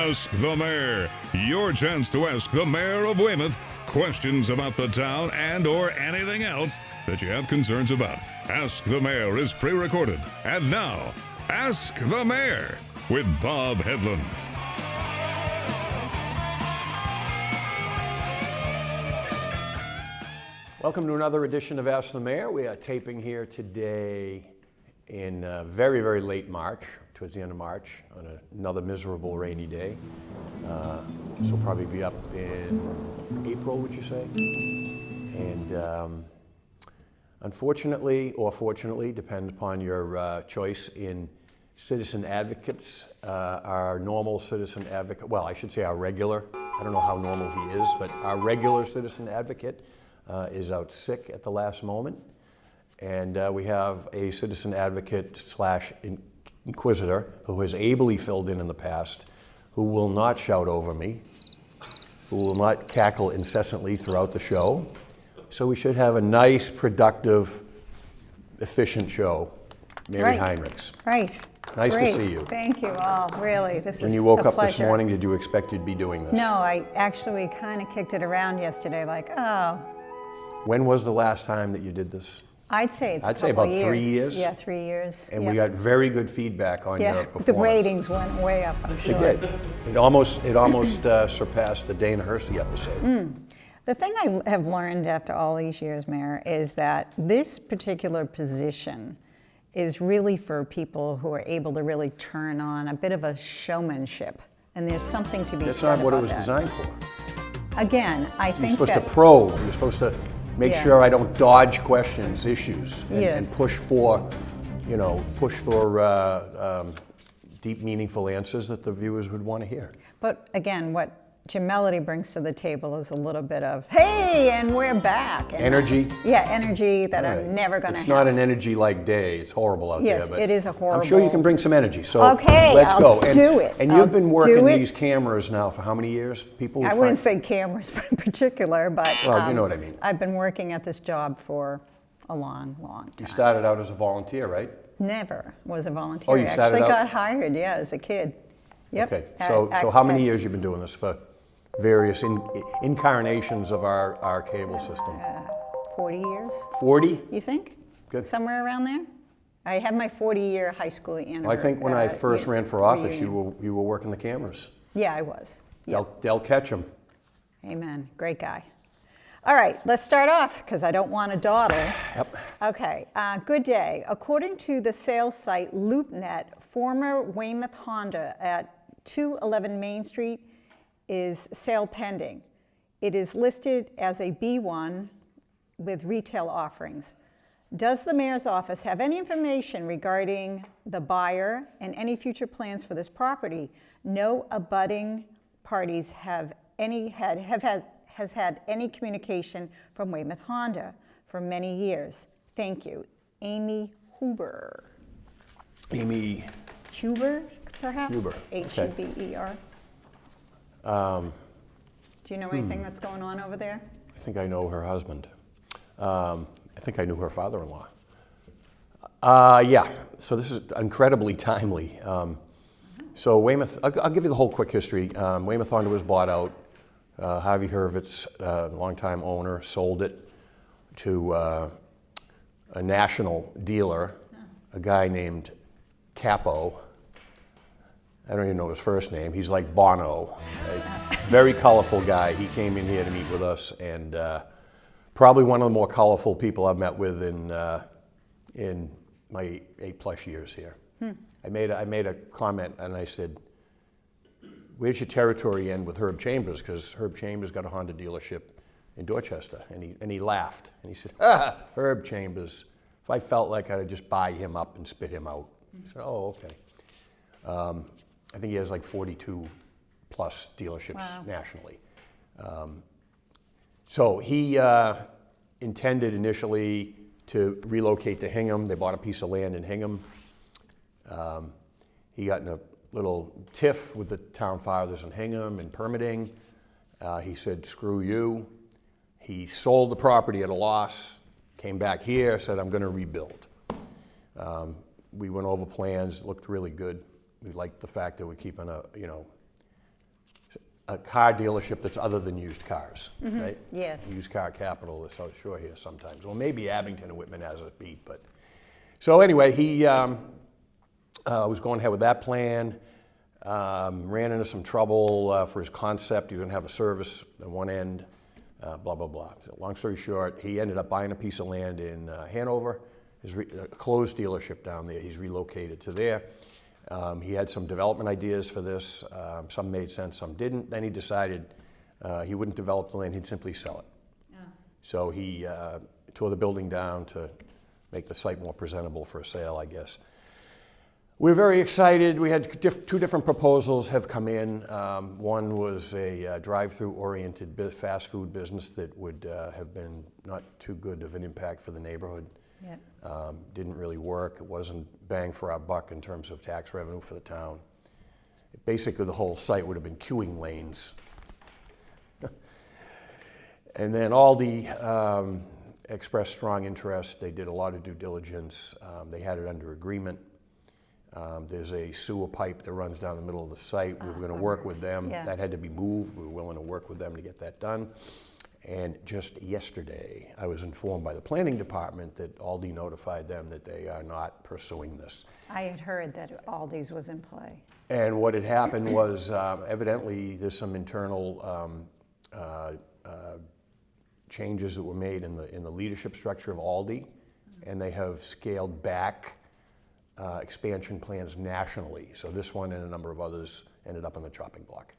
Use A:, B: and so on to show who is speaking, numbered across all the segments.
A: Ask the Mayor. Your chance to ask the Mayor of Weymouth questions about the town and or anything else that you have concerns about. Ask the Mayor is pre-recorded. And now, Ask the Mayor with Bob Hedlund.
B: Welcome to another edition of Ask the Mayor. We are taping here today in very, very late March, towards the end of March, on another miserable rainy day. This will probably be up in April, would you say? And unfortunately, or fortunately, depends upon your choice in citizen advocates. Our normal citizen advocate, well, I should say our regular, I don't know how normal he is, but our regular citizen advocate is out sick at the last moment. And we have a citizen advocate slash inquisitor who has ably filled in the past, who will not shout over me, who will not cackle incessantly throughout the show. So we should have a nice, productive, efficient show. Mary Heinrichs.
C: Right.
B: Nice to see you.
C: Thank you all. Really, this is a pleasure.
B: When you woke up this morning, did you expect you'd be doing this?
C: No, I actually kind of kicked it around yesterday, like, oh.
B: When was the last time that you did this?
C: I'd say
B: about 3 years.
C: Yeah, 3 years.
B: And we got very good feedback on your performance.
C: The ratings went way up, I'm sure.
B: It did. It almost surpassed the Dana Hersey episode.
C: The thing I have learned after all these years, Mayor, is that this particular position is really for people who are able to really turn on a bit of a showmanship. And there's something to be said about that.
B: That's not what it was designed for.
C: Again, I think
B: you're supposed to probe. You're supposed to make sure I don't dodge questions, issues, and push for, deep, meaningful answers that the viewers would want to hear.
C: But again, what Jim Melody brings to the table is a little bit of, hey, and we're back. And
B: energy?
C: Energy that I'm never going to have.
B: It's not an energy-like day. It's horrible out there.
C: Yes, it is a horrible.
B: I'm sure you can bring some energy. So
C: okay,
B: let's go.
C: I'll do it.
B: And you've been working these cameras now for how many years?
C: I wouldn't say cameras in particular, but
B: well, you know what I mean.
C: I've been working at this job for a long, long time.
B: You started out as a volunteer, right?
C: Never was a volunteer.
B: Oh, you started
C: I actually
B: out?
C: Got hired, as a kid. Yep.
B: Okay, so how many years you been doing this for? Various incarnations of our cable system.
C: 40 years.
B: 40?
C: You think?
B: Good.
C: Somewhere around there? I had my 40-year high school anniversary.
B: Well, I think when I first ran for office, you were working the cameras.
C: Yeah, I was. Yep.
B: They'll catch them.
C: Amen. Great guy. All right, let's start off, because I don't want to dawdle.
B: Yep.
C: Okay, good day. According to the sales site LoopNet, former Weymouth Honda at 211 Main Street is sale pending. It is listed as a B1 with retail offerings. Does the mayor's office have any information regarding the buyer and any future plans for this property? No abutting parties has had any communication from Weymouth Honda for many years. Thank you. Amy Huber.
B: Amy
C: Huber, perhaps?
B: Huber.
C: H-U-B-E-R. Do you know anything that's going on over there?
B: I think I know her husband. I think I knew her father-in-law. Yeah, so this is incredibly timely. So Weymouth, I'll give you the whole quick history. Weymouth Honda was bought out. Harvey Hurwitz, longtime owner, sold it to a national dealer, a guy named Capo. I don't even know his first name. He's like Bono. Right? Very colorful guy. He came in here to meet with us, and probably one of the more colorful people I've met with in my 8+ years here. I made a comment, and I said, "Where's your territory end with Herb Chambers? Because Herb Chambers got a Honda dealership in Dorchester." And he laughed, and he said, "Herb Chambers. If I felt like I'd just buy him up and spit him out." I said, "Oh, okay." I think he has like 42+ dealerships nationally. So he intended initially to relocate to Hingham. They bought a piece of land in Hingham. He got in a little tiff with the town fathers in Hingham and permitting. He said, "Screw you." He sold the property at a loss, came back here, said, "I'm going to rebuild." We went over plans, looked really good. We liked the fact that we're keeping a car dealership that's other than used cars, right?
C: Yes.
B: Used car capital is South Shore here sometimes. Well, maybe Abington and Whitman has a beat, but. So anyway, he was going ahead with that plan, ran into some trouble for his concept. He was gonna have a service at one end, blah, blah, blah. So long story short, he ended up buying a piece of land in Hanover, a closed dealership down there. He's relocated to there. He had some development ideas for this. Some made sense, some didn't. Then he decided he wouldn't develop the land, he'd simply sell it. Yeah. So he tore the building down to make the site more presentable for a sale, I guess. We're very excited. We had two different proposals have come in. One was a drive-through oriented fast food business that would have been not too good of an impact for the neighborhood. Yep. Didn't really work. It wasn't bang for our buck in terms of tax revenue for the town. Basically, the whole site would have been queuing lanes. And then Aldi expressed strong interest. They did a lot of due diligence. They had it under agreement. There's a sewer pipe that runs down the middle of the site. We were going to work with them. Yeah. That had to be moved. We were willing to work with them to get that done. And just yesterday, I was informed by the planning department that Aldi notified them that they are not pursuing this.
C: I had heard that Aldi's was in play.
B: And what had happened was evidently there's some internal changes that were made in the leadership structure of Aldi, and they have scaled back expansion plans nationally. So this one and a number of others ended up on the chopping block.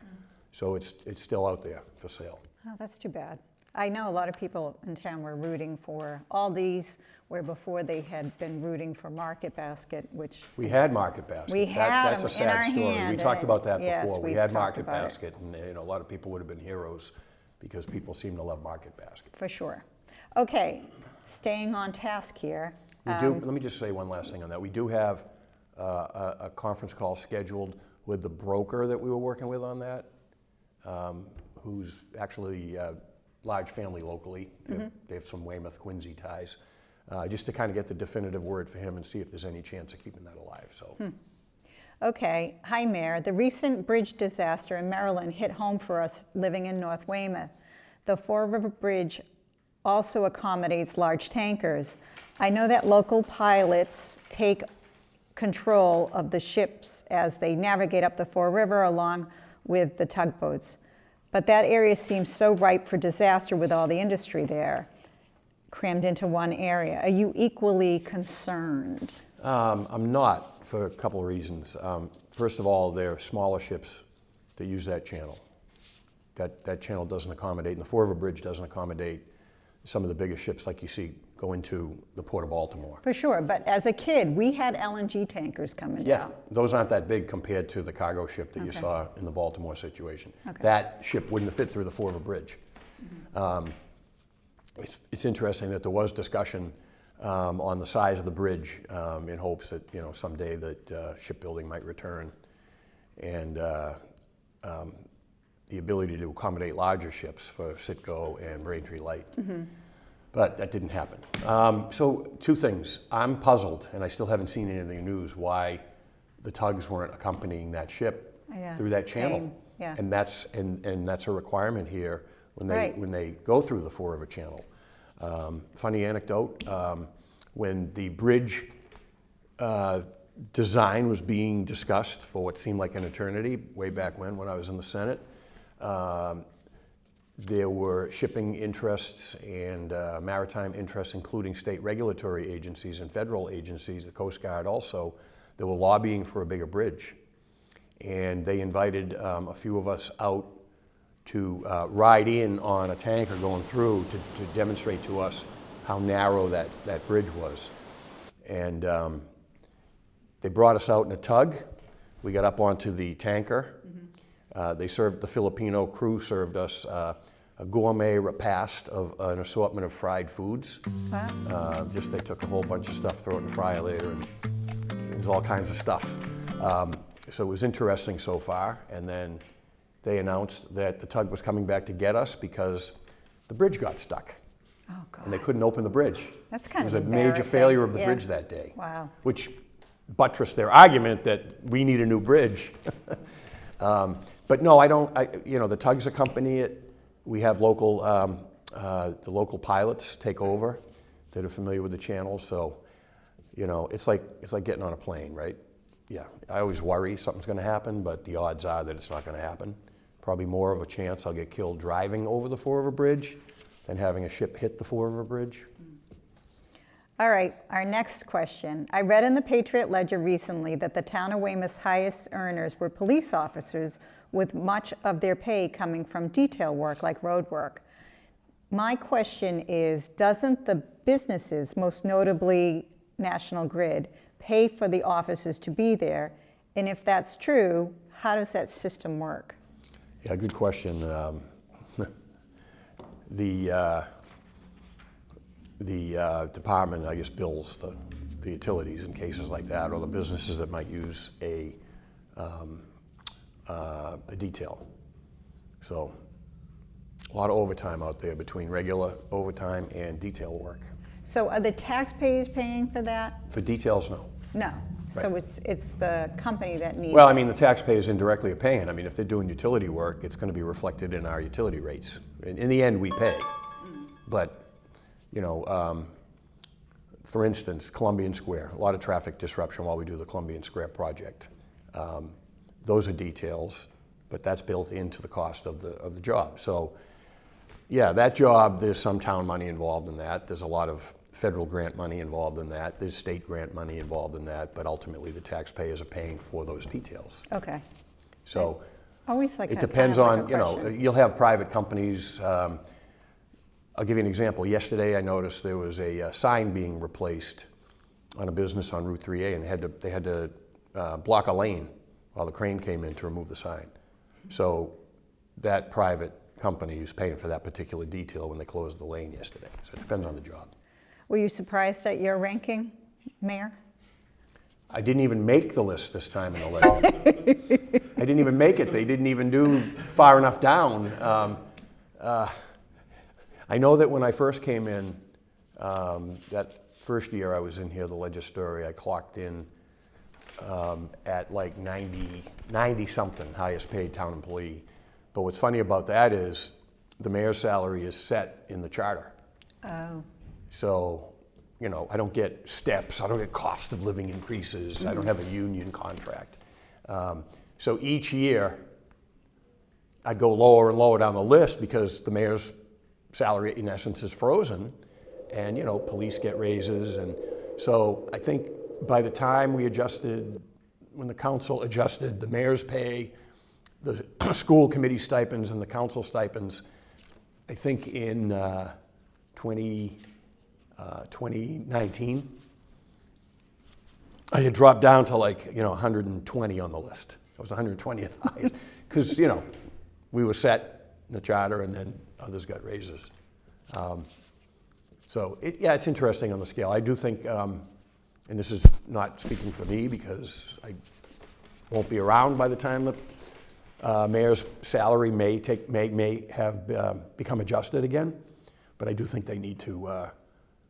B: So it's still out there for sale.
C: Oh, that's too bad. I know a lot of people in town were rooting for Aldi's, where before they had been rooting for Market Basket, which...
B: We had Market Basket.
C: We had
B: That's a sad story.
C: Hand,
B: we talked about that
C: yes,
B: before. We had Market Basket, and a lot of people would have been heroes because people seem to love Market Basket.
C: For sure. Okay, staying on task here.
B: Let me just say one last thing on that. We do have a conference call scheduled with the broker that we were working with on that, who's actually a large family locally. They have some Weymouth, Quincy ties, just to kind of get the definitive word for him and see if there's any chance of keeping that alive. So.
C: Okay. Hi, Mayor. The recent bridge disaster in Maryland hit home for us living in North Weymouth. The Fall River Bridge also accommodates large tankers. I know that local pilots take control of the ships as they navigate up the Fall River along with the tugboats. But that area seems so ripe for disaster with all the industry there, crammed into one area. Are you equally concerned?
B: I'm not, for a couple of reasons. First of all, there are smaller ships that use that channel. That channel doesn't accommodate, and the Fall River Bridge doesn't accommodate some of the biggest ships like you see go into the Port of Baltimore.
C: For sure, but as a kid, we had LNG tankers coming down.
B: Yeah, those aren't that big compared to the cargo ship that you saw in the Baltimore situation. That ship wouldn't have fit through the Fall River Bridge. It's interesting that there was discussion on the size of the bridge in hopes that someday that shipbuilding might return, and the ability to accommodate larger ships for Citgo and Braintree Light. But that didn't happen. So two things. I'm puzzled, and I still haven't seen any of the news, why the tugs weren't accompanying that ship through that channel.
C: Same. Yeah.
B: And that's a requirement here when they go through the Fall River Channel. Funny anecdote, when the bridge design was being discussed for what seemed like an eternity, way back when I was in the Senate, there were shipping interests and maritime interests, including state regulatory agencies and federal agencies, the Coast Guard also, that were lobbying for a bigger bridge. And they invited a few of us out to ride in on a tanker going through to demonstrate to us how narrow that bridge was. And they brought us out in a tug. We got up onto the tanker. The Filipino crew served us a gourmet repast of an assortment of fried foods. Wow. They took a whole bunch of stuff, throw it in the fryer later, and there's all kinds of stuff. So it was interesting so far, and then they announced that the tug was coming back to get us because the bridge got stuck.
C: Oh, God.
B: And they couldn't open the bridge.
C: That's kind of
B: embarrassing. It was a major failure of the bridge that day.
C: Wow.
B: Which buttressed their argument that we need a new bridge. But no, I don't. The tugs accompany it. We have local, the local pilots take over that are familiar with the channel. So, it's like getting on a plane, right? Yeah, I always worry something's going to happen, but the odds are that it's not going to happen. Probably more of a chance I'll get killed driving over the Fall River Bridge than having a ship hit the Fall River Bridge.
C: All right, our next question. I read in the Patriot Ledger recently that the town of Weymouth's highest earners were police officers, with much of their pay coming from detail work like road work. My question is, doesn't the businesses, most notably National Grid, pay for the officers to be there? And if that's true, how does that system work?
B: Yeah, good question. The department, I guess, bills the utilities in cases like that, or the businesses that might use a detail. So a lot of overtime out there between regular overtime and detail work.
C: So are the taxpayers paying for that?
B: For details, no.
C: No. So
B: Right.
C: it's the company that needs
B: Well, I
C: it.
B: mean, the taxpayers indirectly are paying. I mean, if they're doing utility work, it's going to be reflected in our utility rates. In the end, we pay. But, for instance, Columbian Square, a lot of traffic disruption while we do the Columbian Square project. Those are details, but that's built into the cost of the job. So, yeah, that job, there's some town money involved in that. There's a lot of federal grant money involved in that. There's state grant money involved in that, but ultimately the taxpayers are paying for those details.
C: Okay.
B: So
C: Always like
B: it
C: a-
B: depends
C: kind
B: on,
C: of like a question.
B: you'll have private companies. I'll give you an example. Yesterday I noticed there was a sign being replaced on a business on Route 3A, and they had to block a lane while the crane came in to remove the sign. So that private company is paying for that particular detail when they closed the lane yesterday. So it depends on the job.
C: Were you surprised at your ranking, Mayor?
B: I didn't even make the list this time in the letter. I didn't even make it. They didn't even do far enough down. I know that when I first came in, that first year I was in here, the legislature, I clocked in at like 90 something, highest paid town employee. But what's funny about that is the mayor's salary is set in the charter.
C: Oh.
B: So, I don't get steps, I don't get cost of living increases, I don't have a union contract. So each year, I go lower and lower down the list because the mayor's salary, in essence, is frozen, and, police get raises. And so I think by the time when the council adjusted the mayor's pay, the school committee stipends and the council stipends, I think in 2019, I had dropped down to 120 on the list. I was 120th highest because, we were set in the charter and then others got raises. So it's interesting on the scale. I do think, and this is not speaking for me because I won't be around by the time the mayor's salary may have become adjusted again, but I do think they need to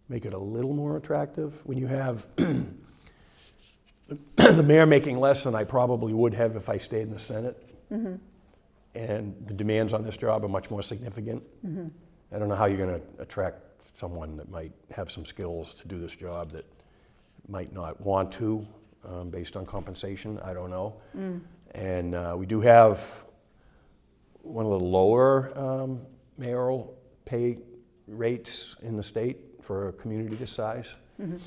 B: make it a little more attractive. When you have the mayor making less than I probably would have if I stayed in the Senate, mm-hmm. and the demands on this job are much more significant, mm-hmm. I don't know how you're going to attract someone that might have some skills to do this job that might not want to based on compensation. I don't know. Mm. And we do have one of the lower mayoral pay rates in the state for a community this size. Mm-hmm.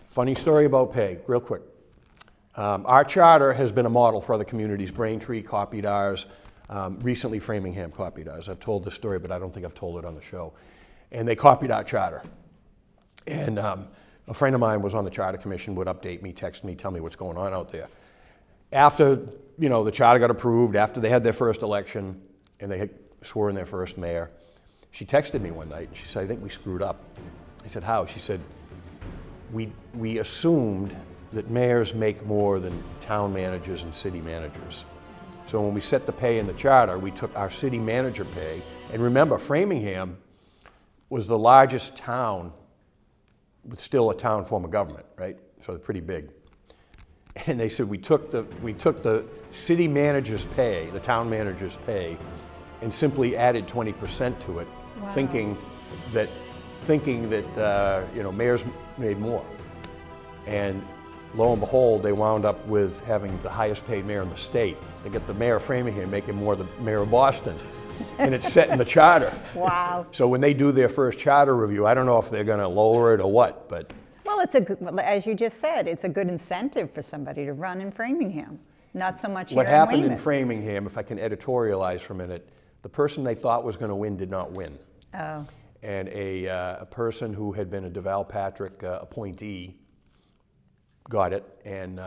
B: Funny story about pay, real quick. Our charter has been a model for other communities. Braintree copied ours. Recently, Framingham copied ours. I've told this story, but I don't think I've told it on the show. And they copied our charter. And a friend of mine was on the charter commission, would update me, text me, tell me what's going on out there. After, the charter got approved, after they had their first election, and they had sworn their first mayor, she texted me one night, and she said, I think we screwed up. I said, how? She said, we assumed that mayors make more than town managers and city managers. So when we set the pay in the charter, we took our city manager pay, and remember, Framingham was the largest town, but still a town form of government, right? So they're pretty big. And they said we took the city manager's pay, the town manager's pay, and simply added 20% to it,
C: Wow.
B: thinking that mayors made more. And lo and behold, they wound up with having the highest paid mayor in the state. They get the mayor of Framingham making more than the mayor of Boston. And it's set in the charter.
C: Wow.
B: So when they do their first charter review, I don't know if they're going to lower it or what, but
C: Well, it's a good, as you just said, it's a good incentive for somebody to run in Framingham, not so much here
B: what
C: in
B: happened in
C: Weymouth.
B: Framingham, if I can editorialize for a minute, the person they thought was going to win did not win.
C: Oh,
B: And a person who had been a DeVal Patrick appointee got it. And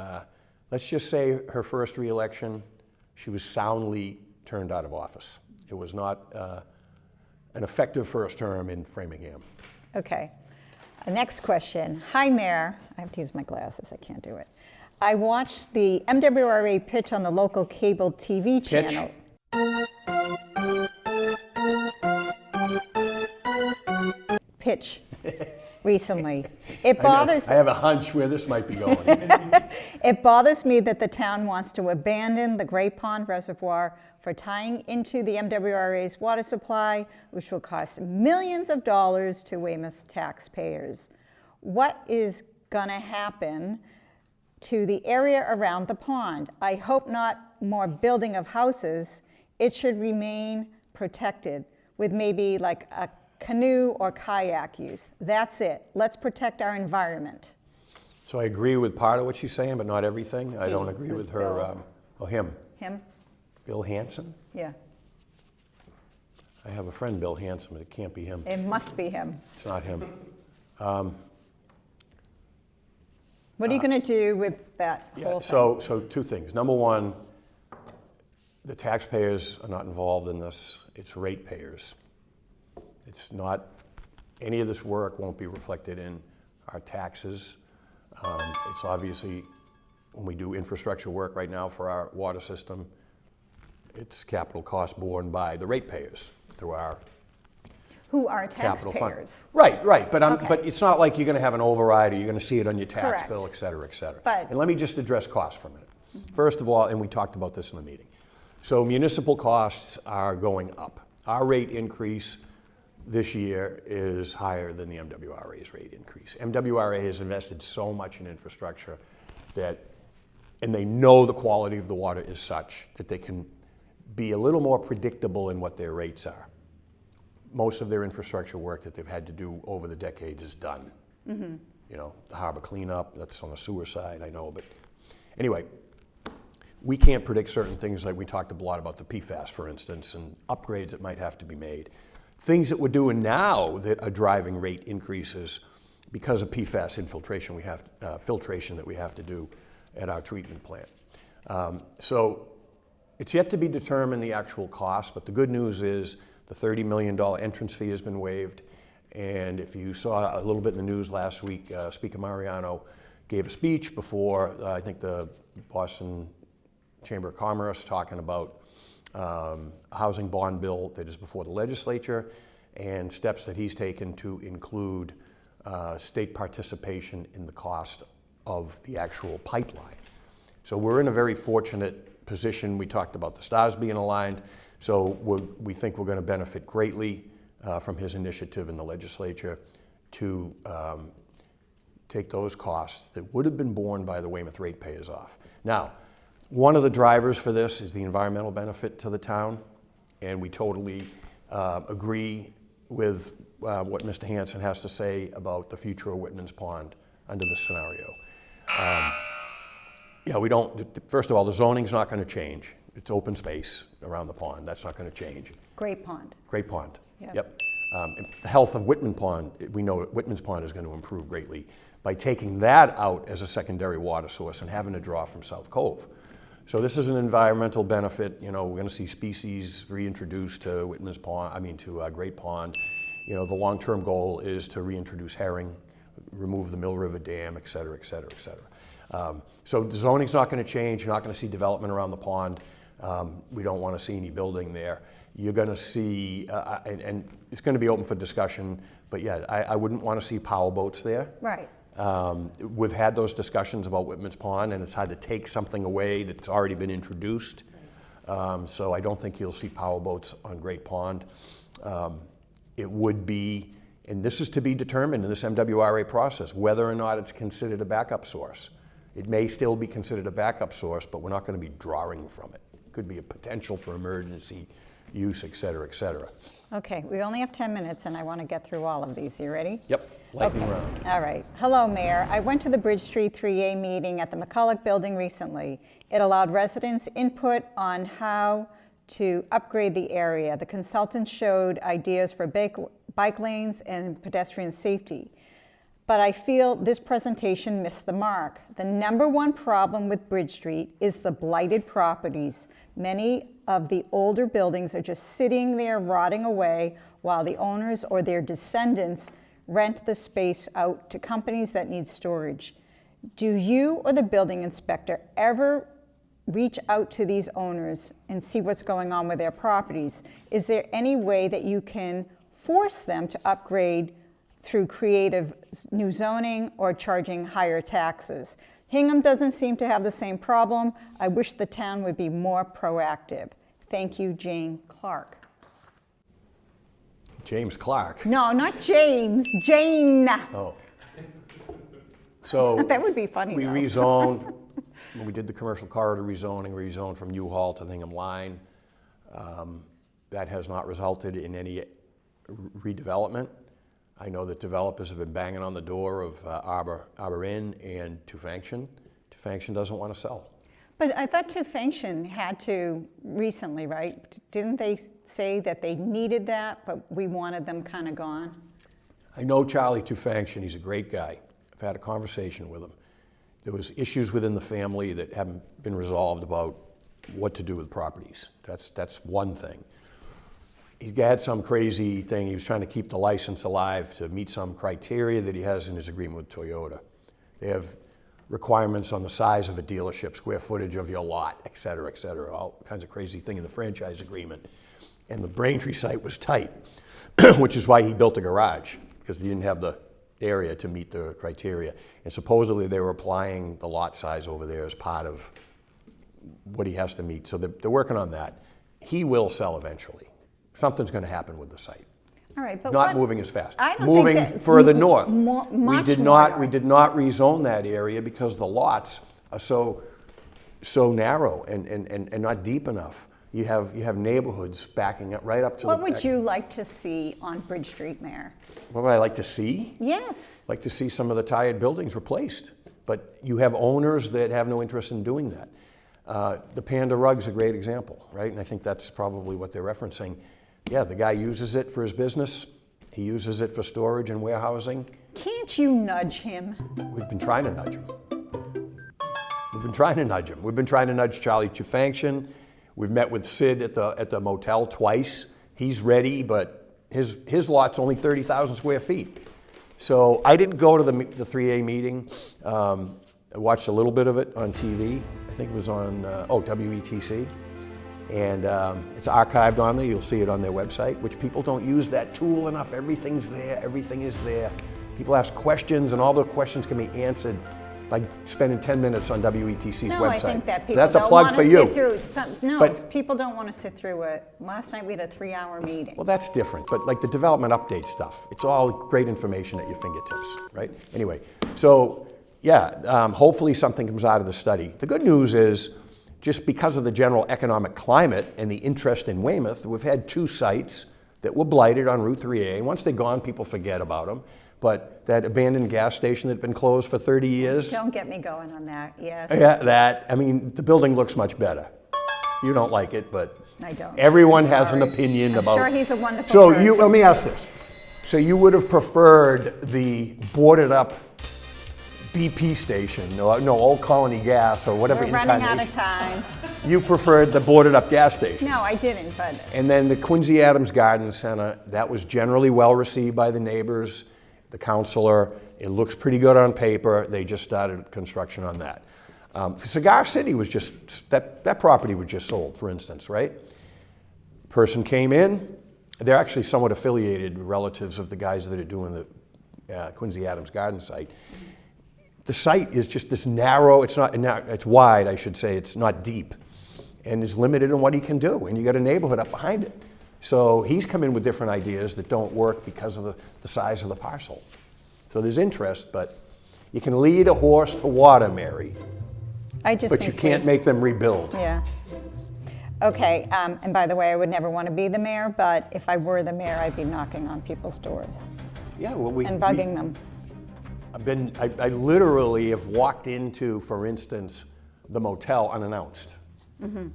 B: let's just say her first reelection, she was soundly turned out of office. It was not an effective first term in Framingham.
C: okay. Next question. Hi, Mayor. I have to use my glasses. I can't do it. I watched the MWRA pitch on the local cable TV
B: Pitch?
C: channel. Pitch. Recently. It bothers
B: I have a hunch where this might be going.
C: It bothers me that the town wants to abandon the Great Pond Reservoir for tying into the MWRA's water supply, which will cost millions of dollars to Weymouth taxpayers. What is gonna happen to the area around the pond? I hope not more building of houses. It should remain protected with maybe like a canoe or kayak use. That's it. Let's protect our environment.
B: So I agree with part of what she's saying, but not everything. I don't agree with her. Him.
C: Him?
B: Bill Hanson?
C: Yeah.
B: I have a friend, Bill Hanson, but it can't be him.
C: It must be him.
B: It's not him.
C: What are you going to do with that whole thing?
B: So two things. Number one, the taxpayers are not involved in this. It's ratepayers. It's not, any of this work won't be reflected in our taxes. It's obviously, when we do infrastructure work right now for our water system, it's capital cost borne by the ratepayers through our
C: Who are
B: capital fund.
C: taxpayers?
B: Right. But
C: Okay.
B: but it's not like you're going to have an override or you're going to see it on your tax
C: Correct.
B: bill, et cetera, et cetera.
C: But-
B: And let me just address costs for a minute. First of all, and we talked about this in the meeting. So municipal costs are going up. Our rate increase this year is higher than the MWRA's rate increase. MWRA has invested so much in infrastructure and they know the quality of the water is such that they can be a little more predictable in what their rates are. Most of their infrastructure work that they've had to do over the decades is done. Mm-hmm. You know, the harbor cleanup, that's on the sewer side, I know, but anyway, we can't predict certain things, like we talked a lot about the PFAS, for instance, and upgrades that might have to be made. Things that we're doing now that are driving rate increases because of PFAS infiltration, filtration that we have to do at our treatment plant. So it's yet to be determined the actual cost, but the good news is the $30 million entrance fee has been waived. And if you saw a little bit in the news last week, Speaker Mariano gave a speech before, I think, the Boston Chamber of Commerce, talking about a housing bond bill that is before the legislature and steps that he's taken to include state participation in the cost of the actual pipeline. So we're in a very fortunate position. We talked about the stars being aligned, so we think we're going to benefit greatly from his initiative in the legislature to take those costs that would have been borne by the Weymouth ratepayers off. Now, one of the drivers for this is the environmental benefit to the town, and we totally agree with what Mr. Hanson has to say about the future of Whitman's Pond under this scenario. First of all, the zoning's not going to change. It's open space around the pond. That's not going to change.
C: Great Pond.
B: Great Pond.
C: Yep.
B: And the health of Whitman Pond, we know Whitman's Pond is going to improve greatly by taking that out as a secondary water source and having to draw from South Cove. So this is an environmental benefit. You know, we're going to see species reintroduced to Whitman's Pond, to Great Pond. You know, the long-term goal is to reintroduce herring, remove the Mill River Dam, et cetera, et cetera, et cetera. So the zoning's not going to change. You're not going to see development around the pond. We don't want to see any building there. You're going to see, and it's going to be open for discussion, but yeah, I wouldn't want to see power boats there.
C: Right.
B: We've had those discussions about Whitman's Pond, and it's hard to take something away that's already been introduced. So I don't think you'll see powerboats on Great Pond. It would be, and this is to be determined in this MWRA process, whether or not it's considered a backup source. It may still be considered a backup source, but we're not going to be drawing from it. It could be a potential for emergency use, et cetera, et cetera.
C: Okay, we only have 10 minutes and I want to get through all of these. You ready?
B: Yep, lightning round.
C: All right. Hello, Mayor. I went to the Bridge Street 3A meeting at the McCulloch Building recently. It allowed residents input on how to upgrade the area. The consultant showed ideas for bike lanes and pedestrian safety. But I feel this presentation missed the mark. The #1 problem with Bridge Street is the blighted properties. Many of the older buildings are just sitting there rotting away while the owners or their descendants rent the space out to companies that need storage. Do you or the building inspector ever reach out to these owners and see what's going on with their properties? Is there any way that you can force them to upgrade through creative new zoning or charging higher taxes? Hingham doesn't seem to have the same problem. I wish the town would be more proactive. Thank you, Jane Clark.
B: James Clark.
C: No, not James, Jane.
B: Oh. So
C: That would be funny,
B: we
C: though.
B: rezoned, when we did the commercial corridor rezoning, we rezoned from U-Haul to the Hingham Line. That has not resulted in any redevelopment. I know that developers have been banging on the door of Arbor Inn and Tufanction. Tufanction doesn't want to sell.
C: But I thought Tufanction had to recently, right? Didn't they say that they needed that, but we wanted them kind of gone?
B: I know Charlie Tufanction, he's a great guy. I've had a conversation with him. There was issues within the family that haven't been resolved about what to do with properties. That's one thing. He had some crazy thing. He was trying to keep the license alive to meet some criteria that he has in his agreement with Toyota. They have requirements on the size of a dealership, square footage of your lot, et cetera, all kinds of crazy thing in the franchise agreement. And the Braintree site was tight, which is why he built a garage, because he didn't have the area to meet the criteria. And supposedly they were applying the lot size over there as part of what he has to meet. So they're working on that. He will sell eventually. Something's going to happen with the site.
C: All right, but
B: Not moving as fast.
C: I don't
B: moving
C: think that
B: further north.
C: Much
B: we did
C: more
B: not rezone that area because the lots are so narrow and not deep enough. You have neighborhoods backing up right up to
C: What would you like to see on Bridge Street, Mayor?
B: What would I like to see?
C: Yes.
B: Like to see some of the tired buildings replaced. But you have owners that have no interest in doing that. The Panda Rug's a great example, right? And I think that's probably what they're referencing. Yeah, the guy uses it for his business. He uses it for storage and warehousing.
C: Can't you nudge him?
B: We've been trying to nudge him. We've been trying to nudge him. We've been trying to nudge Charlie Tufanction. We've met with Sid at the motel twice. He's ready, but his lot's only 30,000 square feet. So I didn't go to the 3A meeting. I watched a little bit of it on TV. I think it was on, WETC. And it's archived on there. You'll see it on their website, which people don't use that tool enough. Everything's there. Everything is there. People ask questions, and all the questions can be answered by spending 10 minutes on WETC's website.
C: No, I think that people
B: That's a
C: don't
B: plug
C: want
B: for
C: to
B: you.
C: sit through. No,
B: But-
C: people don't want to sit through it. Last night we had a 3-hour meeting.
B: Well, that's different, but like the development update stuff, it's all great information at your fingertips, right? Anyway, so yeah, hopefully something comes out of the study. The good news is, just because of the general economic climate and the interest in Weymouth, we've had 2 sites that were blighted on Route 3A. Once they're gone, people forget about them. But that abandoned gas station that had been closed for 30 years.
C: Don't get me going on that, yes.
B: Yeah, I mean, the building looks much better. You don't like it, but
C: I don't.
B: everyone
C: I'm
B: has an
C: sorry.
B: I'm
C: I'm sure he's a wonderful
B: So
C: person.
B: let me ask this. So you would have preferred the boarded up BP station, no, Old Colony Gas or whatever
C: We're running out
B: incarnation.
C: of time.
B: You preferred the boarded up gas station.
C: No, I didn't, but
B: And then the Quincy Adams Garden Center, that was generally well received by the neighbors, the councilor. It looks pretty good on paper. They just started construction on that. Cigar City was just, that property was just sold, for instance, right? Person came in. They're actually somewhat affiliated relatives of the guys that are doing the Quincy Adams Garden site. the site is just this narrow, it's wide, I should say, it's not deep, and is limited in what he can do, and you got a neighborhood up behind it. So he's come in with different ideas that don't work because of the size of the parcel. So there's interest, but you can lead a horse to water, Mary, but you can't make them rebuild.
C: Yeah. Okay, and by the way, I would never want to be the mayor, but if I were the mayor, I'd be knocking on people's doors.
B: Yeah, well,
C: and bugging them.
B: I literally have walked into, for instance, the motel unannounced.
C: Mm-hmm.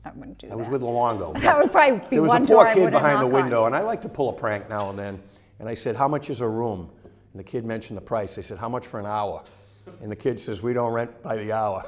C: I wouldn't do that.
B: I was with Luongo.
C: That would probably be
B: There was a
C: one
B: poor
C: door I
B: kid
C: wouldn't
B: behind the
C: knock
B: window,
C: on.
B: and I like to pull a prank now and then. And I said, "How much is a room?" And the kid mentioned the price. I said, "How much for an hour?" And the kid says, "We don't rent by the hour."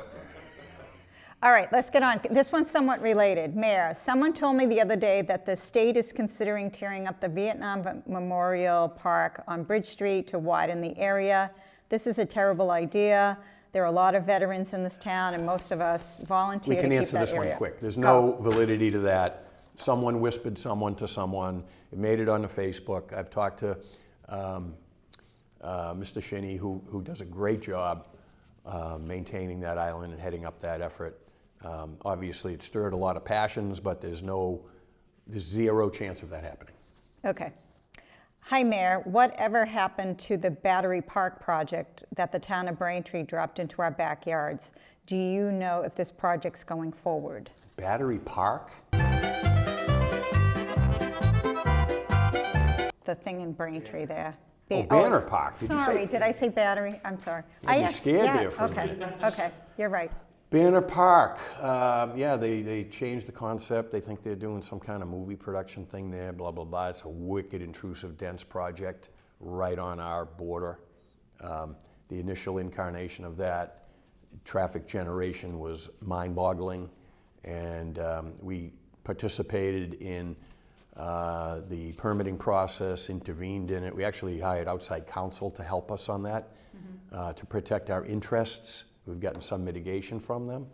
C: All right, let's get on. This one's somewhat related. Mayor, someone told me the other day that the state is considering tearing up the Vietnam Memorial Park on Bridge Street to widen the area. This is a terrible idea. There are a lot of veterans in this town, and most of us volunteer to keep that area.
B: We can answer this one quick. There's no validity to that. Someone whispered someone to someone. It made it onto Facebook. I've talked to Mr. Shinney, who does a great job maintaining that island and heading up that effort. Obviously, it stirred a lot of passions, but there's zero chance of that happening.
C: Okay. Hi, Mayor. Whatever happened to the Battery Park project that the town of Braintree dropped into our backyards? Do you know if this project's going forward?
B: Battery Park?
C: The thing in Braintree there.
B: Banner Park. Did you say?
C: Sorry, did I say Battery? I'm sorry.
B: You scared there for a minute.
C: Okay, you're right.
B: Banner Park, yeah, they changed the concept. They think they're doing some kind of movie production thing there, blah, blah, blah. It's a wicked, intrusive, dense project right on our border. The initial incarnation of that traffic generation was mind-boggling, and we participated in the permitting process, intervened in it. We actually hired outside counsel to help us on that, to protect our interests. We've gotten some mitigation from them.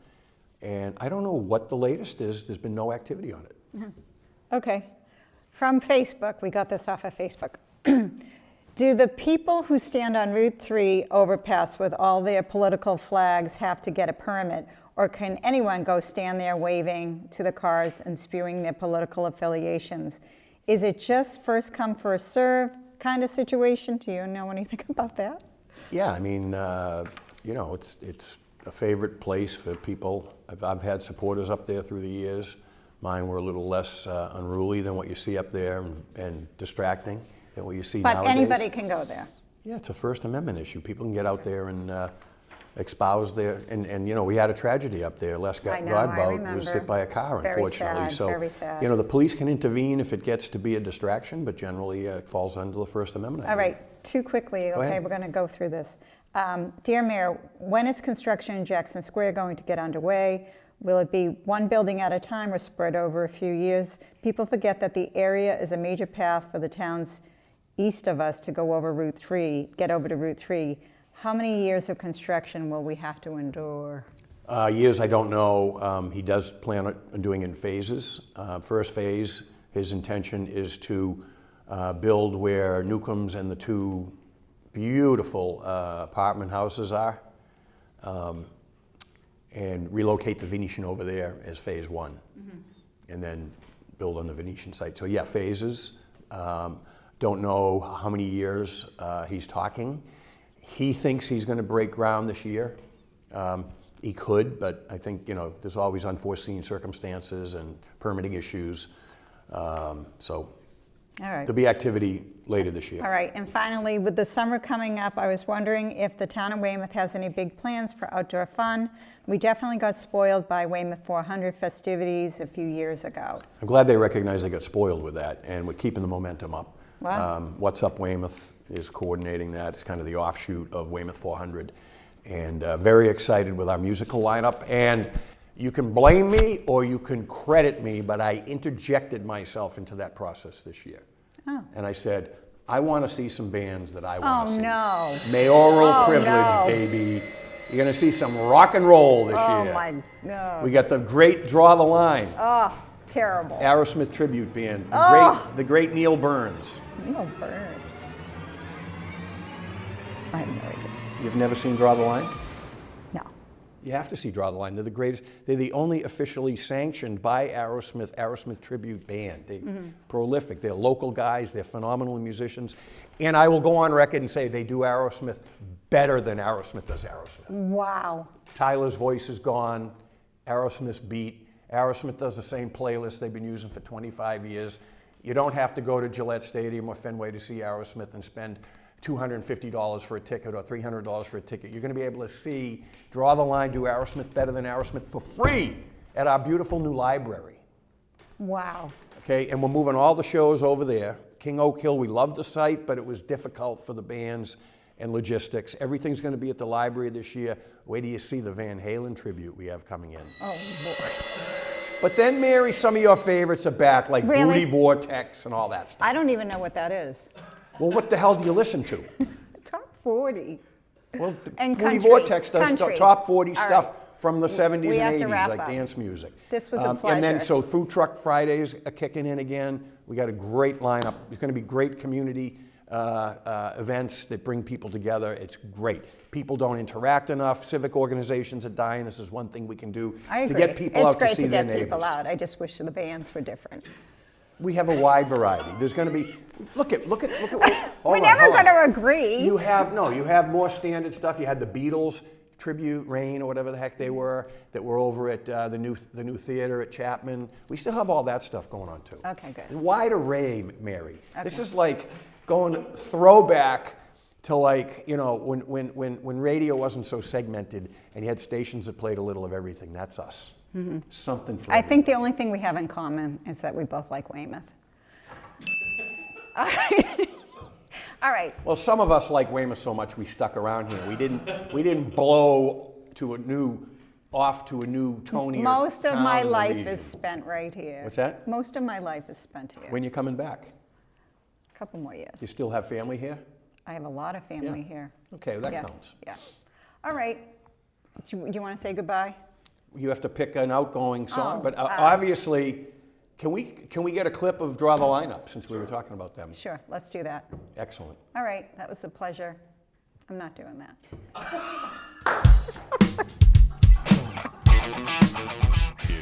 B: And I don't know what the latest is. There's been no activity on it.
C: Okay. From Facebook, we got this off of Facebook. Do the people who stand on Route 3 overpass with all their political flags have to get a permit? Or can anyone go stand there waving to the cars and spewing their political affiliations? Is it just first come, first serve kind of situation? Do you know anything about that?
B: Yeah, I mean, you know, it's a favorite place for people. I've had supporters up there through the years. Mine were a little less unruly than what you see up there and distracting than what you see nowadays.
C: But anybody can go there?
B: Yeah, it's a First Amendment issue. People can get out there and espouse their, and you know, we had a tragedy up there. Les Godbout was hit by a car, unfortunately.
C: Very sad.
B: You know, the police can intervene if it gets to be a distraction, but generally it falls under the First Amendment.
C: All right, too quickly, okay, we're going to go through this. Dear Mayor, when is construction in Jackson Square going to get underway? Will it be one building at a time or spread over a few years? People forget that the area is a major path for the towns east of us to go over Route 3, get over to Route 3. How many years of construction will we have to endure?
B: Years, I don't know. He does plan on doing it in phases. First phase, his intention is to build where Newcomb's and the two beautiful apartment houses are, and relocate the Venetian over there as phase one, and then build on the Venetian site. So yeah, phases. Don't know how many years he's talking. He thinks he's going to break ground this year. He could, but I think, you know, there's always unforeseen circumstances and permitting issues. So
C: all right.
B: There'll be activity later this year.
C: All right, and finally, with the summer coming up, I was wondering if the town of Weymouth has any big plans for outdoor fun. We definitely got spoiled by Weymouth 400 festivities a few years ago.
B: I'm glad they recognize they got spoiled with that, and we're keeping the momentum up.
C: Wow.
B: What's Up Weymouth is coordinating that. It's kind of the offshoot of Weymouth 400, and very excited with our musical lineup. And you can blame me or you can credit me, but I interjected myself into that process this year.
C: Oh.
B: And I said, I want to see some bands that I want to see.
C: No.
B: Mayoral privilege, baby. You're going to see some rock and roll this year.
C: Oh my God.
B: We got the great Draw the Line.
C: Oh, terrible.
B: Aerosmith tribute band. The great Neil Burns.
C: Neil Burns. I have no idea.
B: You've never seen Draw the Line?
C: No.
B: You have to see Draw the Line. They're the greatest. They're the only officially sanctioned by Aerosmith tribute band. They're prolific. They're local guys. They're phenomenal musicians. And I will go on record and say they do Aerosmith better than Aerosmith does Aerosmith.
C: Wow.
B: Tyler's voice is gone. Aerosmith's beat. Aerosmith does the same playlist they've been using for 25 years. You don't have to go to Gillette Stadium or Fenway to see Aerosmith and spend $250 for a ticket or $300 for a ticket. You're going to be able to see Draw the Line do Aerosmith better than Aerosmith for free at our beautiful new library.
C: Wow.
B: Okay, and we're moving all the shows over there. King Oak Hill, we love the site, but it was difficult for the bands and logistics. Everything's going to be at the library this year. Wait till you see the Van Halen tribute we have coming in.
C: Oh, boy.
B: But then, Mary, some of your favorites are back, like
C: Really?
B: Booty Vortex and all that stuff.
C: I don't even know what that is.
B: Well, what the hell do you listen to?
C: Top 40.
B: Well,
C: And
B: Booty
C: country.
B: Vortex does
C: Country.
B: top 40
C: All
B: stuff
C: right.
B: from the 70s
C: We have
B: and
C: to
B: 80s,
C: wrap
B: like
C: up.
B: dance music.
C: This was a
B: And then,
C: pleasure.
B: so Food Truck Fridays are kicking in again. We got a great lineup. It's going to be great community events that bring people together. It's great. People don't interact enough. Civic organizations are dying. This is one thing we can do
C: I agree.
B: to get people
C: it's
B: out to
C: great
B: see
C: to
B: their
C: get
B: neighbors.
C: people out. I just wish the bands were different.
B: We have a wide variety. There's going to be, look at. Hold
C: We're
B: on,
C: never
B: hold on.
C: going to agree.
B: You have more standard stuff. You had the Beatles tribute, Rain, or whatever the heck they were, that were over at the new theater at Chapman. We still have all that stuff going on too.
C: Okay, good.
B: Wide array, Mary.
C: Okay.
B: This is like going throwback to, like, you know, when radio wasn't so segmented and you had stations that played a little of everything. That's us. Something for
C: I think the only thing we have in common is that we both like Weymouth. All right. All right.
B: Well, some of us like Weymouth so much we stuck around here. We didn't blow to a new Tony.
C: Most of
B: town
C: my
B: in the
C: life
B: region.
C: is spent right here.
B: What's that?
C: Most of my life is spent here.
B: When you coming back?
C: A couple more years.
B: You still have family here?
C: I have a lot of family here.
B: Okay, well, that
C: Yeah,
B: counts.
C: Yeah. All right. Do you want to say goodbye?
B: You have to pick an outgoing song, but obviously, can we get a clip of Draw the Line up since we were talking about them?
C: Sure, let's do that.
B: Excellent.
C: All right, that was a pleasure. I'm not doing that.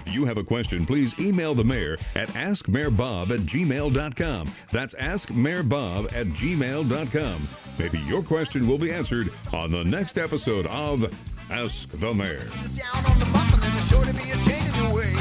A: If you have a question, please email the mayor at askmayorbob@gmail.com. That's askmayorbob@gmail.com. Maybe your question will be answered on the next episode of Ask the Mayor.
D: Down on the bump and then there's sure to be a change in your way.